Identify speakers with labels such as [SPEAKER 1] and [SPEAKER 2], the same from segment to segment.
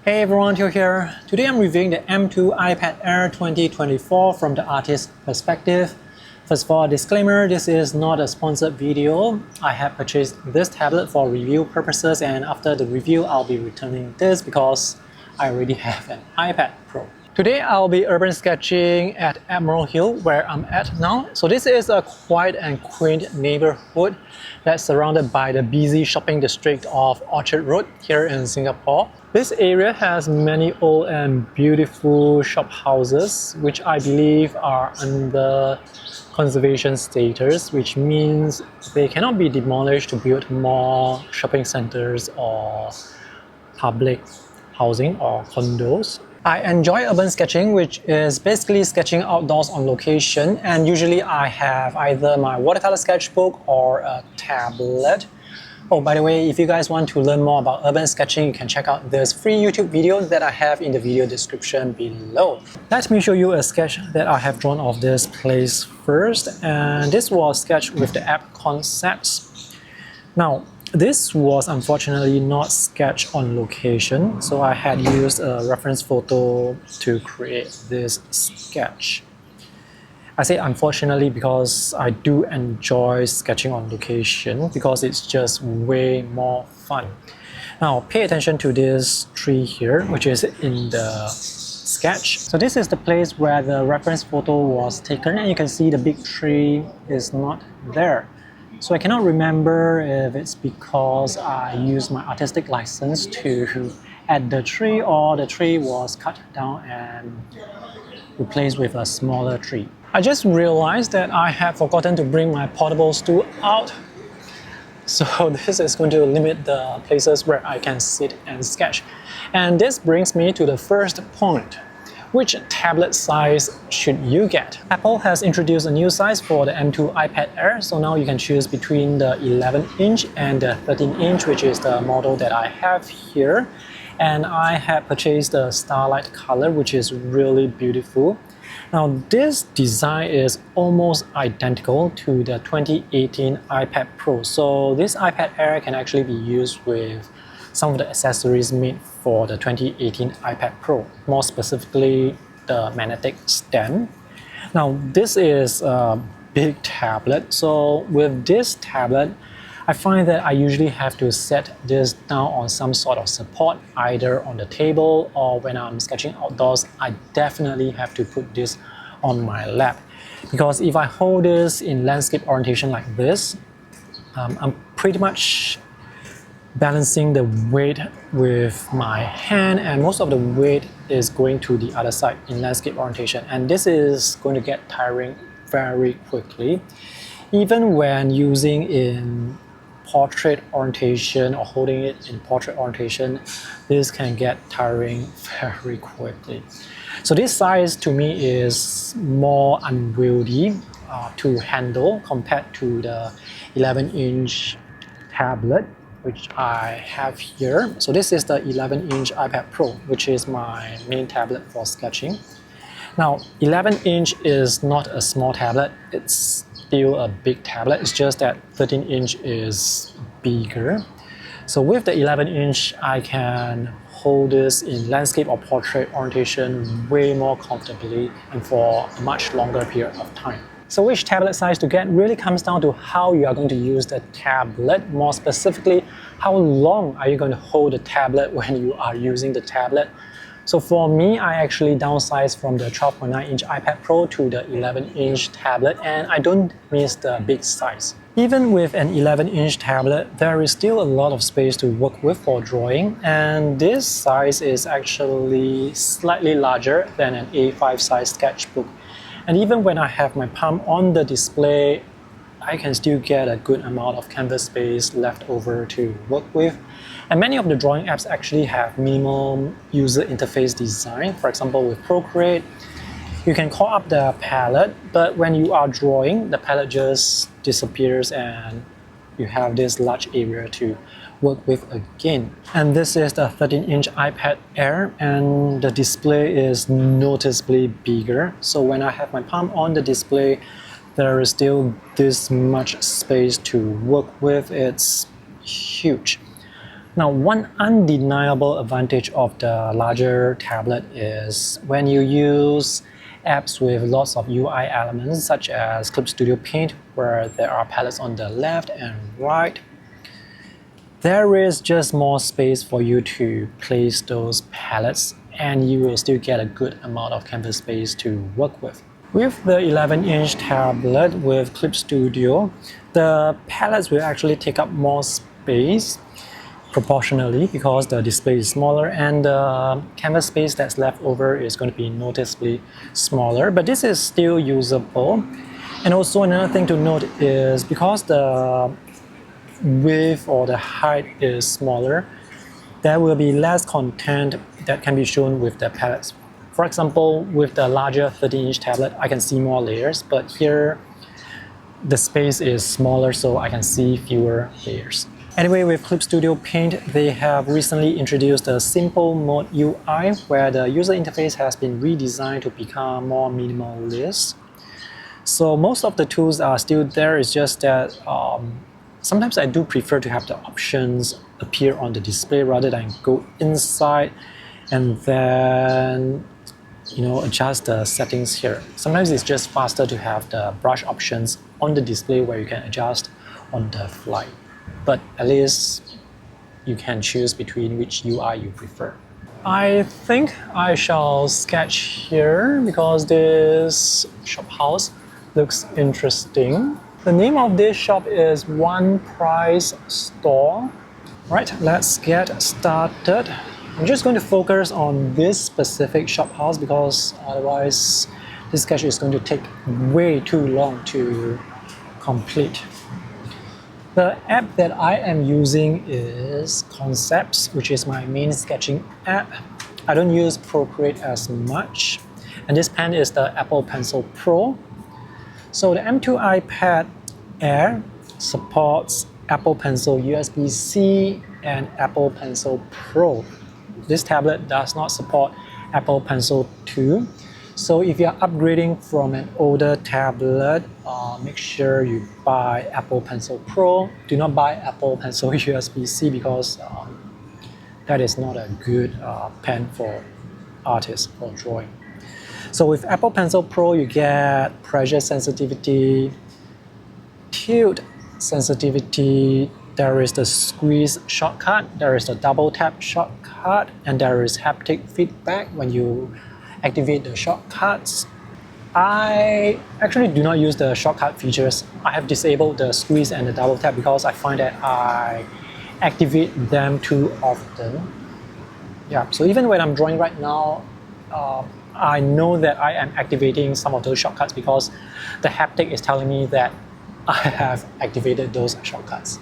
[SPEAKER 1] Hey everyone, Theo here. Today I'm reviewing the M2 iPad Air 2024 from the artist's perspective. First of all, a disclaimer, this is not a sponsored video. I have purchased this tablet for review purposes, and after the review I'll be returning this because I already have an iPad Pro. Today I'll be urban sketching at Admiral Hill, where I'm at now. So this is a quiet and quaint neighborhood that's surrounded by the busy shopping district of Orchard Road here in Singapore. This area has many old and beautiful shop houses, which I believe are under conservation status, which means they cannot be demolished to build more shopping centers or public housing or condos. I enjoy urban sketching, which is basically sketching outdoors on location, and usually I have either my watercolor sketchbook or a tablet. Oh, by the way, if you guys want to learn more about urban sketching, you can check out this free YouTube video that I have in the video description below. Let me show you a sketch that I have drawn of this place first, and this was sketched with the app Concepts. Now, this was unfortunately not sketched on location, so I had used a reference photo to create this sketch. I say unfortunately because I do enjoy sketching on location because it's just way more fun. Now pay attention to this tree here, which is in the sketch. So this is the place where the reference photo was taken, and you can see the big tree is not there. So I cannot remember if it's because I used my artistic license to add the tree, or the tree was cut down and replaced with a smaller tree. I just realized that I have forgotten to bring my portable stool out. So this is going to limit the places where I can sit and sketch. And this brings me to the first point. Which tablet size should you get? Apple has introduced a new size for the M2 iPad Air, so now you can choose between the 11-inch and the 13-inch, which is the model that I have here. And I have purchased the Starlight color, which is really beautiful. Now this design is almost identical to the 2018 iPad Pro, so this iPad Air can actually be used with some of the accessories made for the 2018 iPad Pro, more specifically the magnetic stand. Now this is a big tablet, so with this tablet I find that I usually have to set this down on some sort of support, either on the table or when I'm sketching outdoors, I definitely have to put this on my lap. Because if I hold this in landscape orientation like this, I'm pretty much balancing the weight with my hand, and most of the weight is going to the other side in landscape orientation, and this is going to get tiring very quickly. Even when using in portrait orientation or holding it in portrait orientation, this can get tiring very quickly. So this size to me is more unwieldy to handle compared to the 11-inch tablet which I have here. So this is the 11-inch iPad Pro, which is my main tablet for sketching. Now 11-inch is not a small tablet, it's still a big tablet, it's just that 13-inch is bigger. So with the 11-inch, I can hold this in landscape or portrait orientation way more comfortably and for a much longer period of time. So which tablet size to get really comes down to how you are going to use the tablet. More specifically, how long are you going to hold the tablet when you are using the tablet? So for me, I actually downsized from the 12.9-inch iPad Pro to the 11-inch tablet, and I don't miss the big size. Even with an 11-inch tablet, there is still a lot of space to work with for drawing, and this size is actually slightly larger than an A5 size sketchbook. And even when I have my palm on the display, I can still get a good amount of canvas space left over to work with. And many of the drawing apps actually have minimal user interface design. For example, with Procreate, you can call up the palette, but when you are drawing, the palette just disappears and you have this large area to work with again. And this is the 13-inch iPad Air, and the display is noticeably bigger. So when I have my palm on the display, there is still this much space to work with. It's huge. Now, one undeniable advantage of the larger tablet is when you use apps with lots of UI elements such as Clip Studio Paint, where there are palettes on the left and right, there is just more space for you to place those palettes and you will still get a good amount of canvas space to work with. With the 11-inch tablet with Clip Studio, the palettes will actually take up more space proportionally because the display is smaller and the canvas space that's left over is going to be noticeably smaller, but this is still usable. And also another thing to note is because the width or the height is smaller, there will be less content that can be shown with the palettes. For example, with the larger 13-inch tablet, I can see more layers, but here the space is smaller, so I can see fewer layers. Anyway, with Clip Studio Paint, they have recently introduced a simple mode UI where the user interface has been redesigned to become more minimalist. So most of the tools are still there, it's just that sometimes I do prefer to have the options appear on the display rather than go inside and then adjust the settings here. Sometimes it's just faster to have the brush options on the display where you can adjust on the fly. But at least you can choose between which UI you prefer. I think I shall sketch here because this shop house looks interesting. The name of this shop is One Price Store. Right, let's get started. I'm just going to focus on this specific shop house because otherwise this sketch is going to take way too long to complete. The app that I am using is Concepts, which is my main sketching app. I don't use Procreate as much. And this pen is the Apple Pencil Pro. So the M2 iPad Air supports Apple Pencil USB-C and Apple Pencil Pro. This tablet does not support Apple Pencil 2. So if you're upgrading from an older tablet, make sure you buy Apple Pencil Pro. Do not buy Apple Pencil USB-C because that is not a good pen for artists for drawing. So with Apple Pencil Pro, you get pressure sensitivity, tilt sensitivity, there is the squeeze shortcut, there is the double tap shortcut, and there is haptic feedback when you activate the shortcuts. I actually do not use the shortcut features. I have disabled the squeeze and the double tap because I find that I activate them too often. Yeah, so even when I'm drawing right now, I know that I am activating some of those shortcuts because the haptic is telling me that I have activated those shortcuts.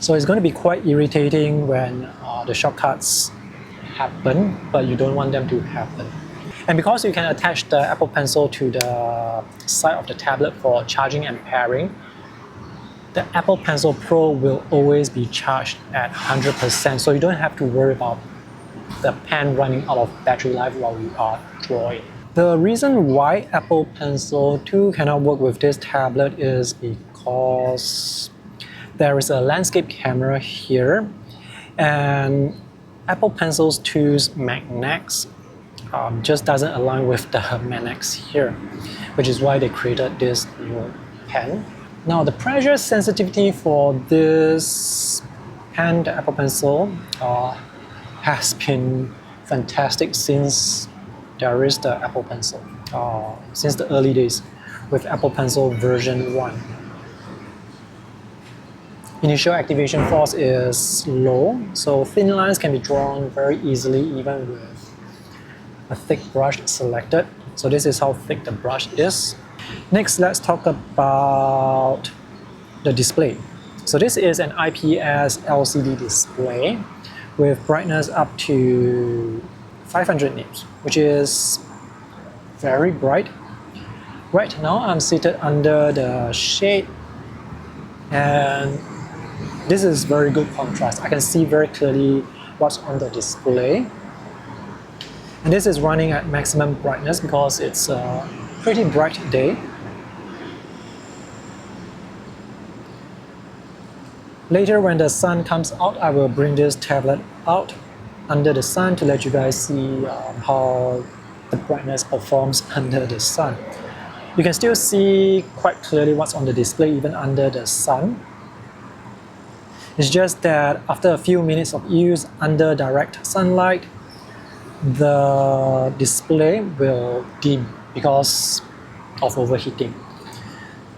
[SPEAKER 1] So it's going to be quite irritating when the shortcuts happen, but you don't want them to happen. And because you can attach the Apple Pencil to the side of the tablet for charging and pairing, the Apple Pencil Pro will always be charged at 100%, so you don't have to worry about the pen running out of battery life while you are drawing. The reason why Apple Pencil 2 cannot work with this tablet is because there is a landscape camera here, and Apple Pencil 2's magnets just doesn't align with the magnets here, which is why they created this new pen. Now the pressure sensitivity for this pen, the Apple Pencil, has been fantastic since there is the Apple Pencil, since the early days with Apple Pencil version 1. Initial activation force is low, so thin lines can be drawn very easily even with a thick brush selected. So this is how thick the brush is. Next, let's talk about the display. So this is an IPS LCD display with brightness up to 500 nits, which is very bright. Right now I'm seated under the shade and this is very good contrast. I can see very clearly what's on the display. And this is running at maximum brightness because it's a pretty bright day. Later when the sun comes out, I will bring this tablet out under the sun to let you guys see how the brightness performs under the sun. You can still see quite clearly what's on the display even under the sun. It's just that after a few minutes of use under direct sunlight, the display will dim because of overheating.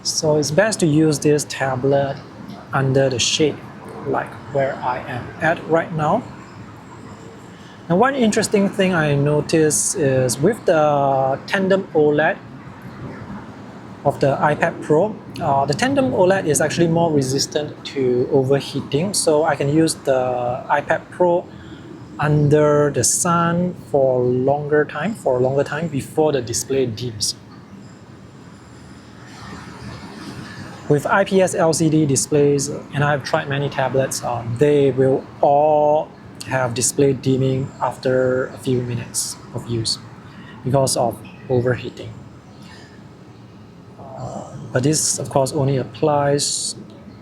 [SPEAKER 1] So it's best to use this tablet under the shade, like where I am at right now. And one interesting thing I noticed is with the tandem OLED of the iPad Pro, the tandem OLED is actually more resistant to overheating, so I can use the iPad Pro under the sun for a longer time before the display dims. With IPS LCD displays, and I've tried many tablets, they will all have display dimming after a few minutes of use because of overheating. But this of course only applies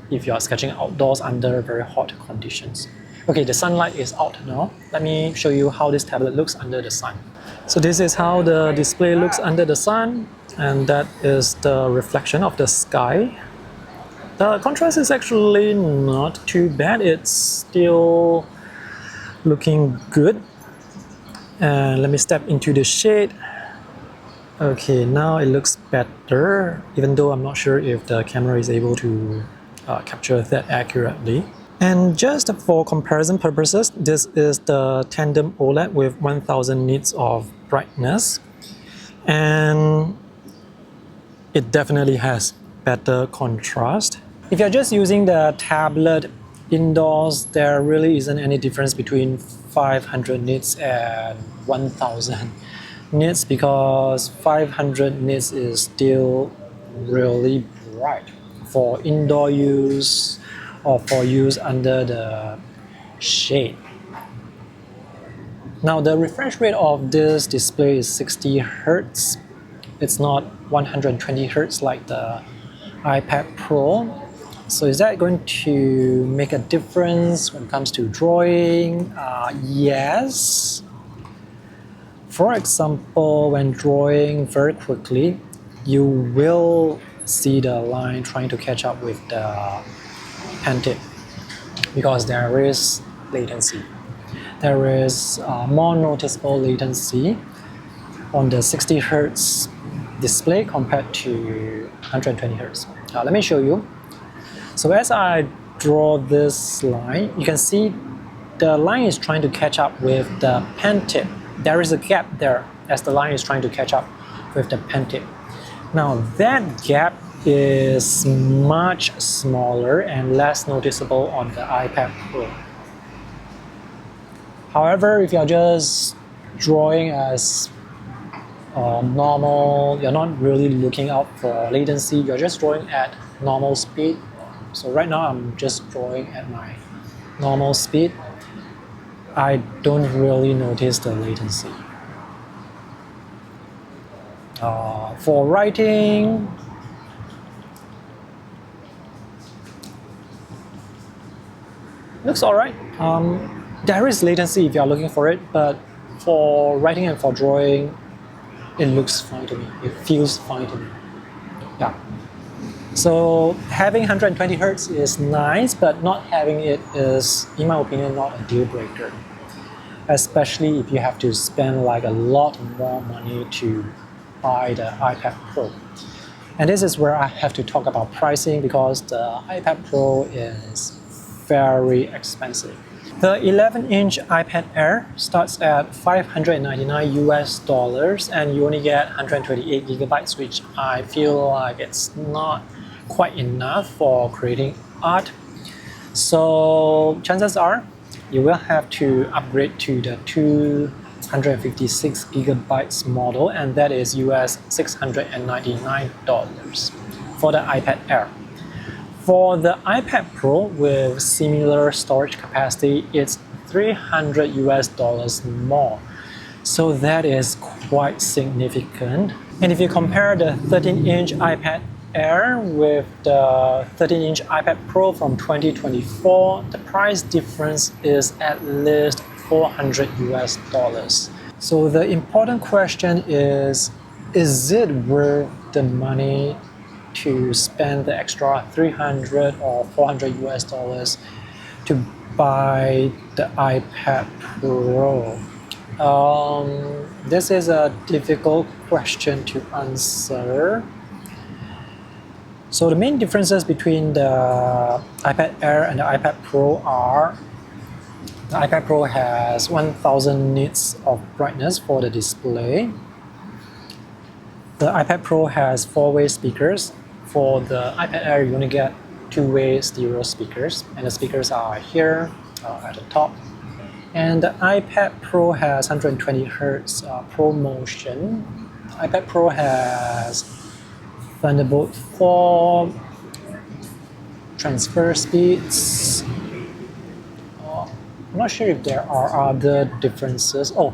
[SPEAKER 1] if you are sketching outdoors under very hot conditions. Okay, the sunlight is out now. Let me show you how this tablet looks under the sun. So this is how the display looks under the sun, and that is the reflection of the sky. The contrast is actually not too bad. It's still looking good. And let me step into the shade. Okay, now it looks better, even though I'm not sure if the camera is able to capture that accurately. And just for comparison purposes, this is the tandem OLED with 1000 nits of brightness, and it definitely has better contrast. If you're just using the tablet indoors, there really isn't any difference between 500 nits and 1000 nits, because 500 nits is still really bright for indoor use or for use under the shade. Now the refresh rate of this display is 60 Hz. It's not 120 Hz like the iPad Pro. So is that going to make a difference when it comes to drawing? Yes. For example, when drawing very quickly, you will see the line trying to catch up with the pen tip because there is latency. There is more noticeable latency on the 60 Hz display compared to 120 Hz. Let me show you. So as I draw this line, you can see the line is trying to catch up with the pen tip. There is a gap there as the line is trying to catch up with the pen tip. Now that gap is much smaller and less noticeable on the iPad Pro. However, if you're just drawing as normal, you're not really looking out for latency, you're just drawing at normal speed. So right now I'm just drawing at my normal speed. I don't really notice the latency. For writing, looks alright. There is latency if you are looking for it, but for writing and for drawing, it looks fine to me. It feels fine to me. Yeah. So having 120 Hz is nice, but not having it is, in my opinion, not a deal breaker. Especially if you have to spend like a lot more money to buy the iPad Pro. And this is where I have to talk about pricing because the iPad Pro is very expensive. The 11-inch iPad Air starts at $599 US, and you only get 128 gigabytes, which I feel like it's not quite enough for creating art. So chances are you will have to upgrade to the 256 gigabytes model, and that is US $699 for the iPad Air. For the iPad Pro with similar storage capacity, it's $300 US more. So that is quite significant. And if you compare the 13-inch iPad Air with the 13-inch iPad Pro from 2024, the price difference is at least $400 US. So the important question is it worth the money to spend the extra 300 or 400 US to buy the iPad Pro? This is a difficult question to answer. So the main differences between the iPad Air and the iPad Pro are the iPad Pro has 1000 nits of brightness for the display. The iPad Pro has 4-way speakers. For the iPad Air, you're going to get 2-way stereo speakers, and the speakers are here at the top. And the iPad Pro has 120 Hz ProMotion. iPad Pro has Thunderbolt 4 transfer speeds. I'm not sure if there are other differences. Oh,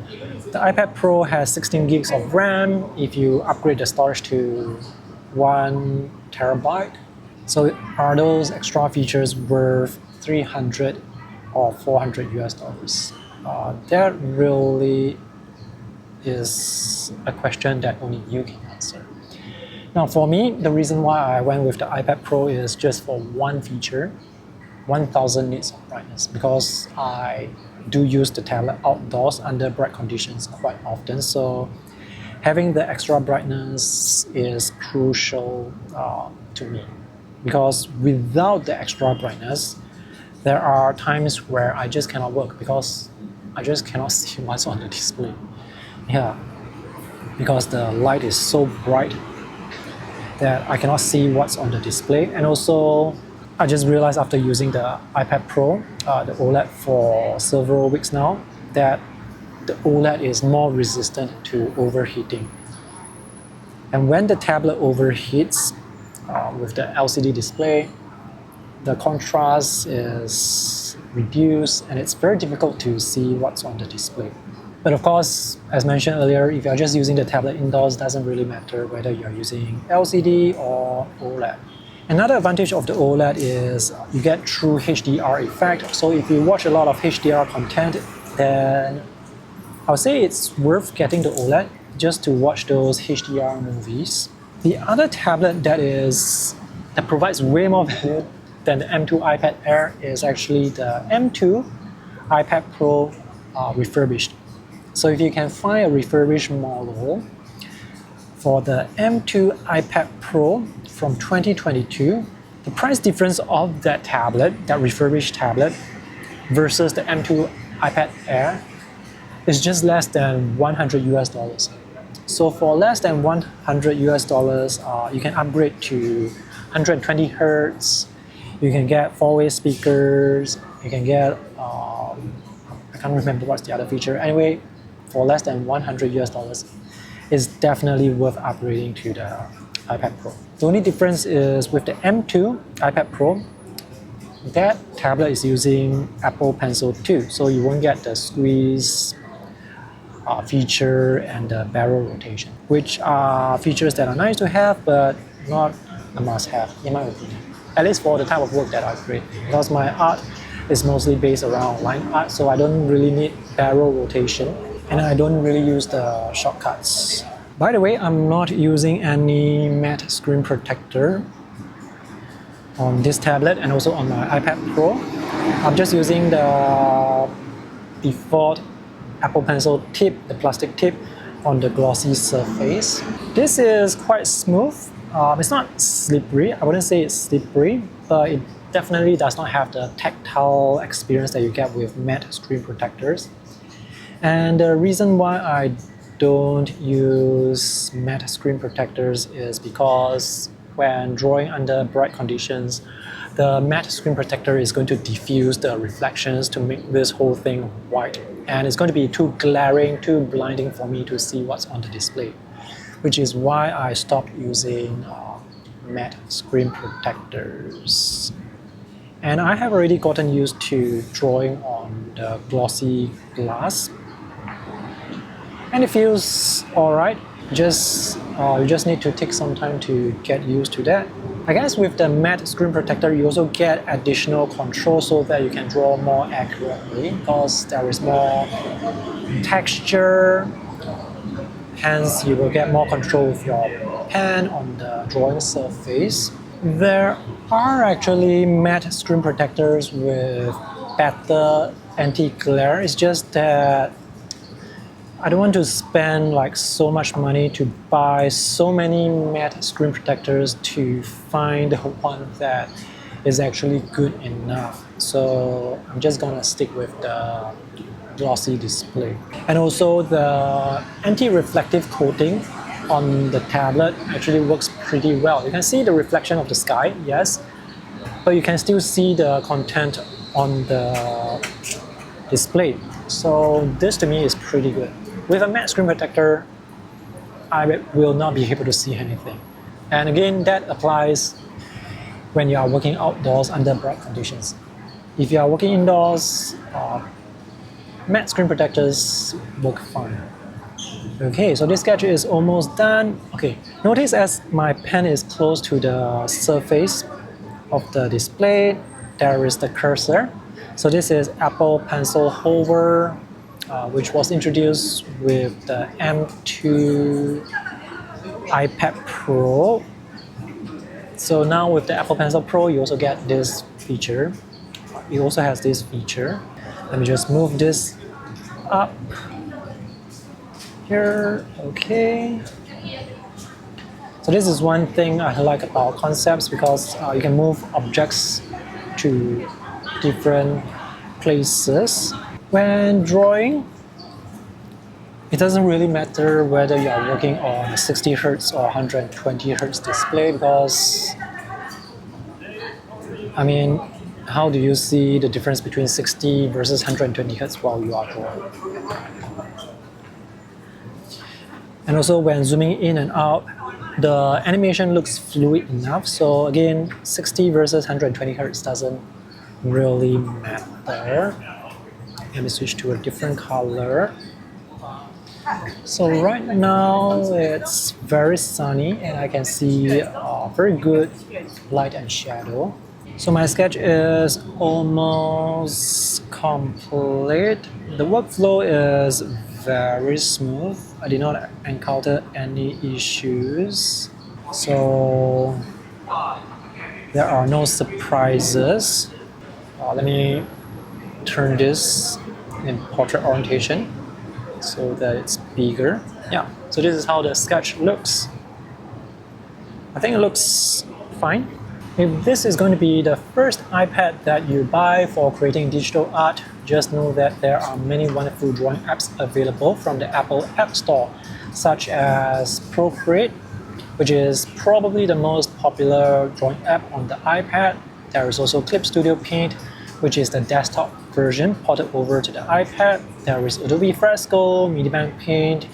[SPEAKER 1] the iPad Pro has 16 gigs of RAM if you upgrade the storage to 1 terabyte. So are those extra features worth 300 or 400 US? That really is a question that only you can answer. Now for me, the reason why I went with the iPad Pro is just for one feature, 1000 nits of brightness, because I do use the tablet outdoors under bright conditions quite often, so having the extra brightness is crucial to me, because without the extra brightness, there are times where I just cannot work because I just cannot see what's on the display. Yeah, because the light is so bright that I cannot see what's on the display. And also, I just realized after using the iPad Pro, the OLED for several weeks now, that the OLED is more resistant to overheating. And when the tablet overheats with the LCD display, the contrast is reduced and it's very difficult to see what's on the display. But of course, as mentioned earlier, if you're just using the tablet indoors, it doesn't really matter whether you're using LCD or OLED. Another advantage of the OLED is you get true HDR effect. So if you watch a lot of HDR content, then I'll say it's worth getting the OLED just to watch those HDR movies. The other tablet that provides way more value than the M2 iPad Air is actually the M2 iPad Pro refurbished. So if you can find a refurbished model for the M2 iPad Pro from 2022, the price difference of that tablet, that refurbished tablet, versus the M2 iPad Air is just less than 100 US. So for less than 100 US, you can upgrade to 120 Hz, you can get 4-way speakers, you can get, I can't remember what's the other feature. Anyway, for less than 100 US, it's definitely worth upgrading to the iPad Pro. The only difference is with the M2 iPad Pro, that tablet is using Apple Pencil 2, so you won't get the squeeze feature and the barrel rotation, which are features that are nice to have, but not a must-have in my opinion. At least for the type of work that I create, because my art is mostly based around line art, so I don't really need barrel rotation, and I don't really use the shortcuts. By the way, I'm not using any matte screen protector on this tablet and also on my iPad Pro. I'm just using the default Apple Pencil tip, the plastic tip on the glossy surface. This is quite smooth. It's not slippery. I wouldn't say it's slippery, but it definitely does not have the tactile experience that you get with matte screen protectors. And the reason why I don't use matte screen protectors is because when drawing under bright conditions, the matte screen protector is going to diffuse the reflections to make this whole thing white. And it's going to be too glaring, too blinding for me to see what's on the display, which is why I stopped using matte screen protectors. And I have already gotten used to drawing on the glossy glass, and it feels alright. You just need to take some time to get used to that. I guess with the matte screen protector, you also get additional control so that you can draw more accurately because there is more texture. Hence, you will get more control with your pen on the drawing surface. There are actually matte screen protectors with better anti-glare. It's just that I don't want to spend like so much money to buy so many matte screen protectors to find the one that is actually good enough. So I'm just gonna stick with the glossy display. And also the anti-reflective coating on the tablet actually works pretty well. You can see the reflection of the sky, yes, but you can still see the content on the display. So this to me is pretty good. With a matte screen protector, I will not be able to see anything. And again, that applies when you are working outdoors under bright conditions. If you are working indoors, matte screen protectors work fine. Okay, so this sketch is almost done. Okay, notice as my pen is close to the surface of the display, there is the cursor. So this is Apple Pencil Hover, which was introduced with the M2 iPad Pro. So now with the Apple Pencil Pro, you also get this feature. It also has this feature. Let me just move this up here. Okay. So this is one thing I like about concepts because you can move objects to different places. When drawing, it doesn't really matter whether you are working on a 60 Hz or 120 Hz display because, I mean, how do you see the difference between 60 versus 120 Hz while you are drawing? And also when zooming in and out, the animation looks fluid enough. So again, 60 versus 120 Hz doesn't really matter. Let me switch to a different color. So right now it's very sunny and I can see very good light and shadow. So my sketch is almost complete. The workflow is very smooth. I did not encounter any issues. So there are no surprises. Let me turn this in portrait orientation so that it's bigger. Yeah, so this is how the sketch looks. I think it looks fine. If this is going to be the first iPad that you buy for creating digital art, just know that there are many wonderful drawing apps available from the Apple App Store, such as Procreate, which is probably the most popular drawing app on the iPad. There is also Clip Studio Paint, which is the desktop version ported over to the iPad. There is Adobe Fresco, MediaBank Paint,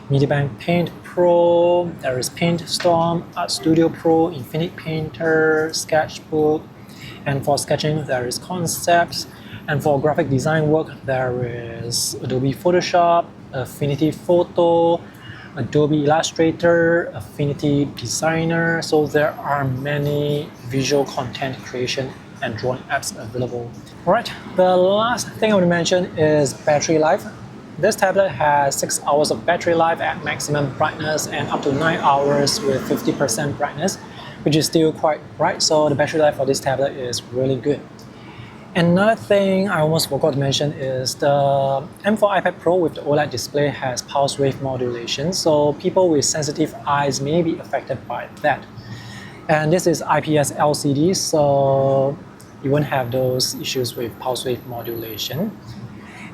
[SPEAKER 1] MediaBank Paint Pro, there is Paint Storm, Art Studio Pro, Infinite Painter, Sketchbook, and for sketching there is Concepts, and for graphic design work there is Adobe Photoshop, Affinity Photo, Adobe Illustrator, Affinity Designer. So there are many visual content creation and drawing apps available. Alright, the last thing I want to mention is battery life. This tablet has 6 hours of battery life at maximum brightness and up to 9 hours with 50% brightness, which is still quite bright, so the battery life for this tablet is really good. Another thing I almost forgot to mention is the M4 iPad Pro with the OLED display has pulse wave modulation, so people with sensitive eyes may be affected by that. And this is IPS LCD, so you won't have those issues with pulse wave modulation.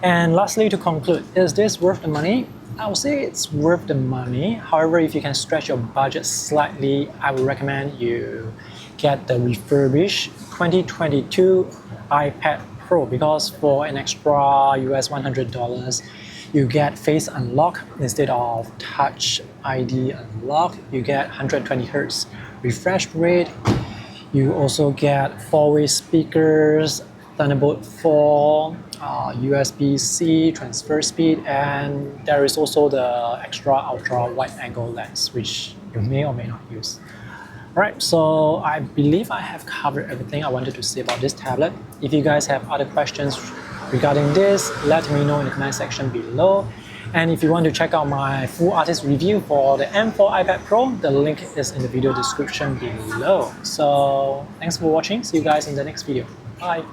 [SPEAKER 1] And lastly, to conclude, is this worth the money? I would say it's worth the money. However, if you can stretch your budget slightly, I would recommend you get the refurbished 2022 iPad Pro because for an extra US $100, you get Face Unlock instead of Touch ID Unlock. You get 120 Hz refresh rate. You also get 4-way speakers, Thunderbolt 4, USB-C transfer speed, and there is also the extra ultra wide angle lens, which you may or may not use. Alright, so I believe I have covered everything I wanted to say about this tablet. If you guys have other questions regarding this, let me know in the comment section below. And if you want to check out my full artist review for the M4 iPad Pro, the link is in the video description below. So thanks for watching. See you guys in the next video. Bye.